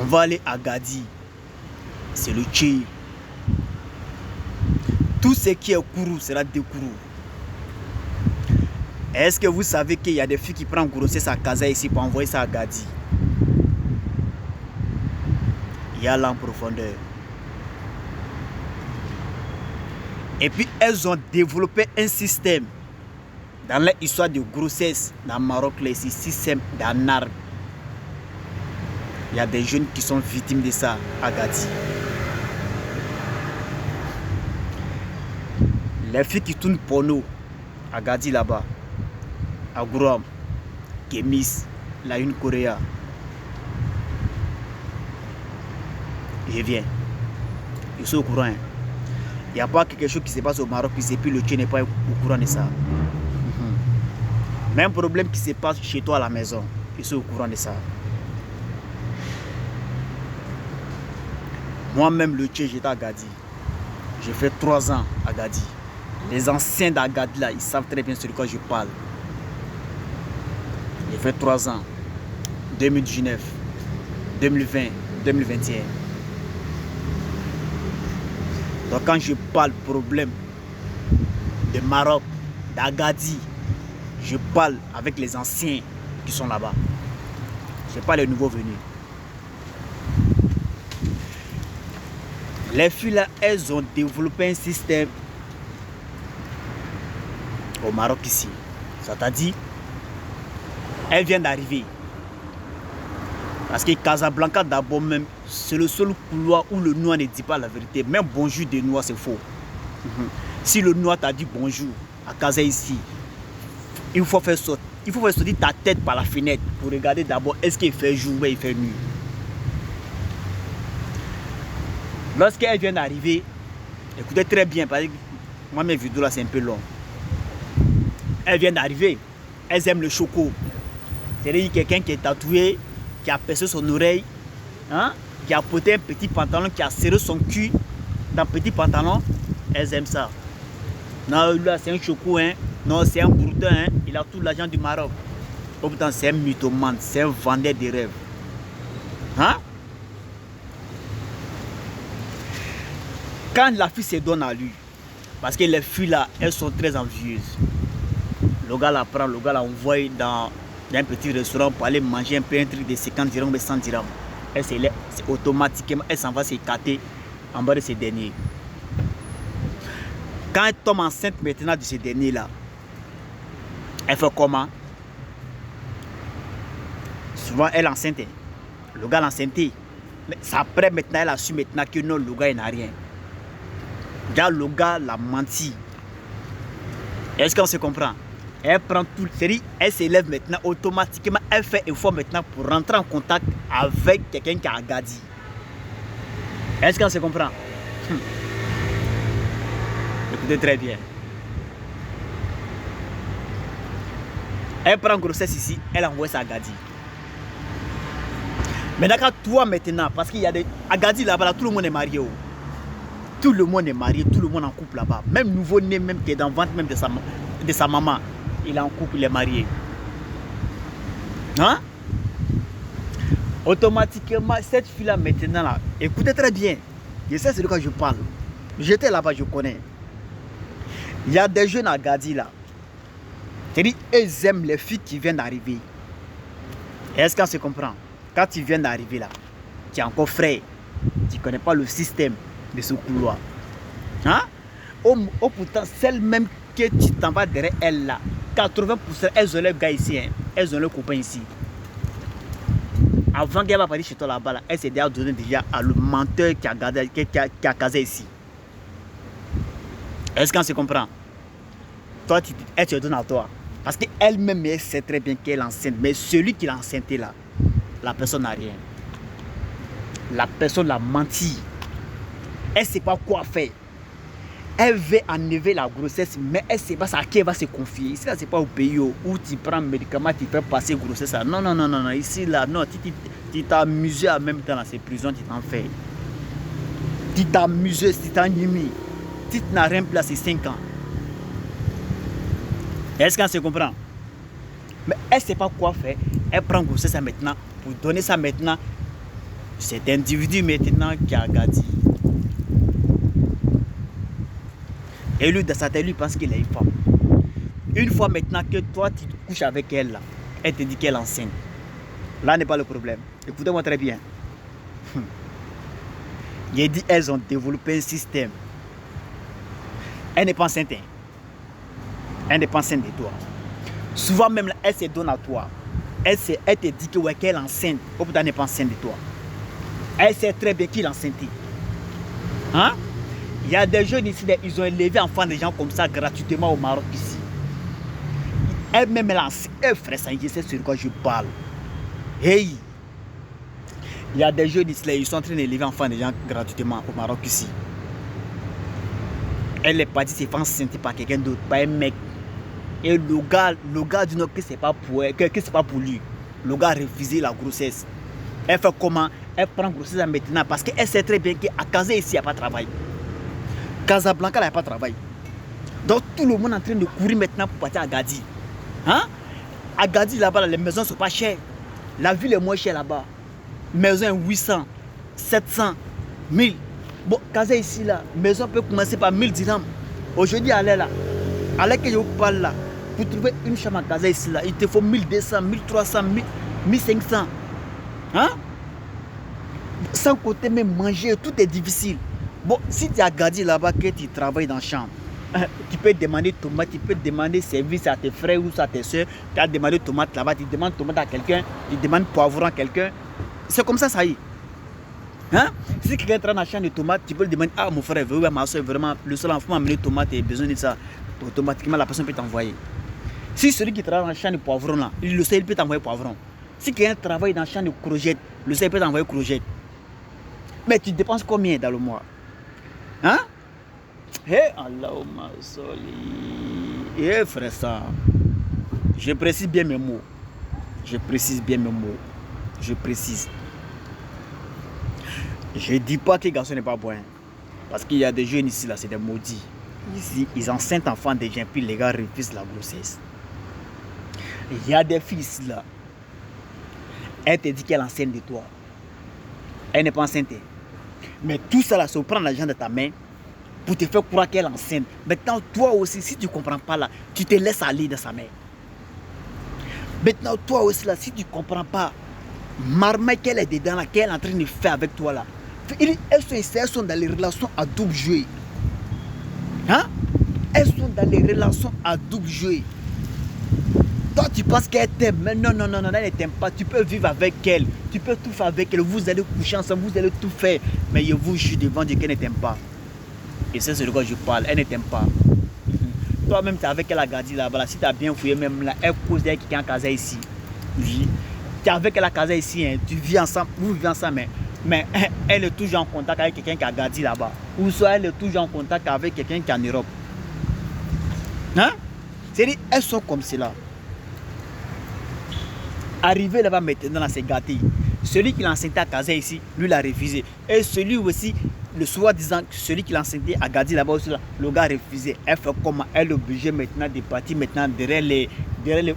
On va aller à Gadi. C'est le Tché. Tout ce qui est Kourou sera dékourou. Est-ce que vous savez qu'il y a des filles qui prennent grossesse à Kaza ici pour envoyer ça à Gadi? Il y a là en profondeur. Et puis elles ont développé un système dans l'histoire de grossesse dans le Maroc, là, ici, système d'un arbre. Il y a des jeunes qui sont victimes de ça à Gadi. Les filles qui tournent porno à Gadi là-bas, à Gouram, Kemis, la une Corée. Je viens. Je suis au courant. Hein. Il n'y a pas quelque chose qui se passe au Maroc et puis le Tché n'est pas au courant de ça. Même problème qui se passe chez toi à la maison, je suis au courant de ça. Moi-même, le Tché, j'étais à Gadi. J'ai fait 3 ans à Gadi. Les anciens d'Agadi là, ils savent très bien sur quoi je parle. J'ai fait 3 ans. 2019, 2020, 2021. Donc quand je parle problème de Maroc, d'Agadi, je parle avec les anciens qui sont là-bas. Je parle des nouveaux venus. Les filles là, elles ont développé un système au Maroc ici. C'est-à-dire, elles viennent d'arriver. Parce que Casablanca d'abord même, c'est le seul couloir où le noir ne dit pas la vérité. Même bonjour des noirs, c'est faux. Si le noir t'a dit bonjour à Casa ici, il faut faire sortir ta tête par la fenêtre pour regarder d'abord est-ce qu'il fait jour ou il fait nuit. Lorsqu'elles viennent d'arriver, écoutez très bien, parce que moi mes vidéos là c'est un peu long. Elles viennent d'arriver, elles aiment le choco. C'est-à-dire quelqu'un qui est tatoué, qui a percé son oreille, hein, qui a porté un petit pantalon, qui a serré son cul dans un petit pantalon, elles aiment ça. Non, là c'est un choco, hein. Non, c'est un broutin, hein. Il a tout l'argent du Maroc. Oh putain, c'est un mythomane, c'est un vendeur de rêves. Hein? Quand la fille se donne à lui, parce que les filles là, elles sont très envieuses. Le gars la prend, le gars la envoie dans un petit restaurant pour aller manger un peu un truc de 50 dirhams ou 100 dirhams. Elle c'est automatiquement, elle s'en va s'écarter en bas de ces derniers. Quand elle tombe enceinte maintenant de ces derniers là, elle fait comment? Souvent elle est enceinte. Le gars l'enceinté. Mais après maintenant, elle a su maintenant que non, le gars il n'a rien. Déjà le gars l'a menti. Est-ce qu'on se comprend? Elle prend tout, c'est-à-dire elle s'élève maintenant automatiquement, elle fait effort maintenant pour rentrer en contact avec quelqu'un qui a Gadi. Est-ce qu'on se comprend? Écoutez très bien. Elle prend grossesse ici, elle envoie ça à Gadi. Maintenant quand toi maintenant, parce qu'il y a des... À Gadi là-bas, tout le monde est marié. Oh. Tout le monde est marié, tout le monde en couple là-bas. Même nouveau-né, même qui est dans le ventre même de sa maman. Il est en couple, il est marié. Hein? Automatiquement, cette fille-là maintenant, là, écoutez très bien. Je sais c'est de quoi je parle. J'étais là-bas, je connais. Il y a des jeunes à Gadi là. C'est-à-dire, ils aiment les filles qui viennent d'arriver. Est-ce qu'on se comprend? Quand tu viens d'arriver là, tu es encore frais. Tu ne connais pas le système de ce couloir. Hein? Oh, pourtant, celle même que tu t'en vas derrière elle là, 80%, elles ont le gars ici, hein. Elles ont le copain ici. Avant qu'elle va partir chez toi là-bas, là, elle s'est déjà donné déjà à le menteur qui a casé ici. Est-ce qu'on se comprend? Toi, elle te donne à toi. Parce qu'elle-même, elle sait très bien qu'elle est enceinte. Mais celui qui l'a enceinte là, la personne n'a rien. La personne l'a menti. Elle ne sait pas quoi faire. Elle veut enlever la grossesse, mais elle ne sait pas à qui elle va se confier. Ici, là, ce n'est pas au pays où tu prends un médicament, tu fais passer grossesse. Non, non, non, non, non. Ici, là, non. Tu t'es amusé en même temps dans ces prisons, tu t'en fais. Tu t'es amusé, tu t'es animé. Tu n'as rien placé 5 ans. Est-ce qu'on se comprend? Mais elle ne sait pas quoi faire. Elle prend grossesse maintenant pour donner ça maintenant Cet individu maintenant qui a Gadi. Et lui, dans sa tête, lui pense qu'il est une femme. Une fois maintenant que toi, tu couches avec elle, là, elle te dit qu'elle est enceinte. Là n'est pas le problème. Écoutez-moi très bien. Il dit elles ont développé un système. Elle n'est pas enceinte. Elle n'est pas enceinte de toi. Souvent même, elle se donne à toi. Elle te dit que ouais, qu'elle est enceinte. Ou peut-être elle n'est pas enceinte de toi. Elle sait très bien qu'il est enceinte. Hein? Il y a des jeunes ici, ils ont élevé enfants des gens comme ça gratuitement au Maroc ici. Elle-même, elle ferait ça, je sais sur quoi je parle. Hey! Il y a des jeunes ici, ils sont en train d'élever enfants des gens gratuitement au Maroc ici. Elle est partie se faire enceinte par quelqu'un d'autre, par un mec. Et le gars dit non, que c'est pas pour elle, que c'est pas pour lui. Le gars a refusé la grossesse. Elle fait comment? Elle prend grossesse maintenant parce qu'elle sait très bien qu'à Casa ici, il n'y a pas de travail. Casablanca, il n'y a pas de travail. Donc tout le monde est en train de courir maintenant pour partir à Gadi. Hein? À Gadi, là-bas, les maisons ne sont pas chères. La ville est moins chère là-bas. Maison 800, 700, 1000. Bon, Casa ici, là, maison peut commencer par 1000 dirhams. Aujourd'hui, allez là. Allez que je vous parle là. Pour trouver une chambre à Casa ici, là, il te faut 1200, 1300, 1500. Hein? Sans côté même manger, tout est difficile. Bon, si tu as Gadi là-bas, que tu travailles dans la chambre, tu peux demander tomate, tu peux demander service à tes frères ou à tes soeurs. Tu as demandé tomate là-bas, tu demandes tomate à quelqu'un, tu demandes poivron à quelqu'un. C'est comme ça y est. Hein? Si quelqu'un est dans la chambre de tomate, tu peux lui demander, ah mon frère, ma soeur, vraiment, le seul enfant m'a amené tomate et besoin de ça. Automatiquement, la personne peut t'envoyer. Si celui qui travaille dans la chambre de poivron là, le sait, il peut t'envoyer poivron. Si quelqu'un travaille dans la chambre de courgette, le sait, il peut t'envoyer courgette. Mais tu dépenses combien dans le mois? Hein? Hé, Allahumma soli. Eh, frère, ça. Je précise bien mes mots. Je précise bien mes mots. Je précise. Je ne dis pas que les garçons n'est pas bon. Parce qu'il y a des jeunes ici, là, c'est des maudits. Ici, ils enceintent enfants des gens, puis les gars refusent la grossesse. Il y a des filles ici, là. Elle te dit qu'elle est enceinte de toi. Elle n'est pas enceinte. Mais tout ça, là, c'est prendre l'argent de ta main pour te faire croire qu'elle est enceinte. Maintenant, toi aussi, si tu ne comprends pas, là, tu te laisses aller dans sa main. Maintenant, toi aussi, là, si tu ne comprends pas, marmaille qu'elle est dedans, là, qu'elle est en train de faire avec toi, là. Elles sont dans les relations à double jeu. Hein? Elles sont dans les relations à double jeu. Toi, tu penses qu'elle t'aime, mais non, elle ne t'aime pas. Tu peux vivre avec elle, tu peux tout faire avec elle, vous allez coucher ensemble, vous allez tout faire. Mais je vous jure devant Dieu qu'elle ne t'aime pas. Et c'est de quoi je parle, elle ne t'aime pas. Toi-même, tu es avec elle à Gadi là-bas, si tu as bien fouillé, même là, elle cause d'elle qui est en casa ici. Oui. Tu es avec elle à casa ici, hein, tu vis ensemble, vous vivez ensemble, mais elle est toujours en contact avec quelqu'un qui a Gadi là-bas. Ou soit elle est toujours en contact avec quelqu'un qui est en Europe. Hein? C'est-à-dire, elles sont comme cela. Arrivé là-bas maintenant, c'est gâté. Celui qui l'a enceinté à Casa ici, lui l'a refusé. Et celui aussi, le soi-disant, celui qui l'a enceinté à Gadi là-bas aussi, là, le gars a refusé. Elle fait comment? Elle est obligée maintenant de partir maintenant derrière les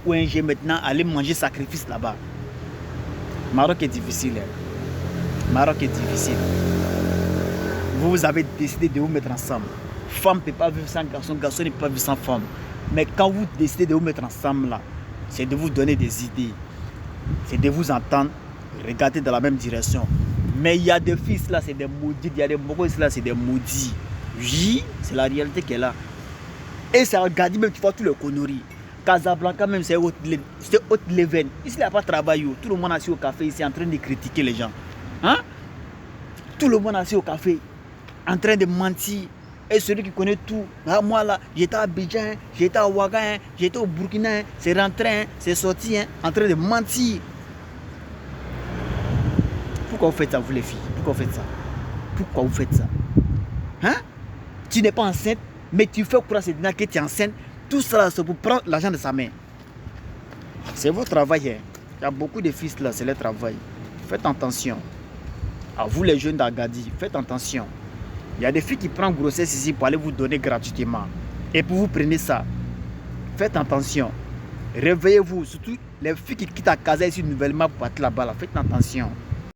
ONG maintenant, aller manger sacrifice là-bas. Maroc est difficile. Hein. Maroc est difficile. Vous avez décidé de vous mettre ensemble. Femme ne peut pas vivre sans garçon, garçon ne peut pas vivre sans femme. Mais quand vous décidez de vous mettre ensemble là, c'est de vous donner des idées. C'est de vous entendre, regarder dans la même direction. Mais il y a des fils là, c'est des maudits. Il y a des mogos là, c'est des maudits. Oui, c'est la réalité qu'elle a. Et c'est regarder même, tu vois tous les conneries. Casablanca même, c'est haute leven. Ici, il n'y a pas de travail. Tout le monde assis au café ici en train de critiquer les gens. Hein? Tout le monde assis au café en train de mentir. Et celui qui connaît tout, ah, moi là, j'étais à Abidjan, j'étais à Ouaga, j'étais au Burkina, c'est rentré, c'est sorti, en train de mentir. Pourquoi vous faites ça, vous les filles? Pourquoi vous faites ça? Pourquoi vous faites ça? Hein? Tu n'es pas enceinte, mais tu fais croire que tu es enceinte. Tout ça, c'est pour prendre l'argent de sa main. C'est votre travail. Hein? Il y a beaucoup de fils là, c'est leur travail. Faites attention. À vous les jeunes d'Agadi, faites attention. Il y a des filles qui prennent grossesse ici pour aller vous donner gratuitement. Et pour vous prenez ça. Faites attention. Réveillez-vous. Surtout les filles qui quittent à Casa ici nouvellement pour partir là-bas. Faites attention.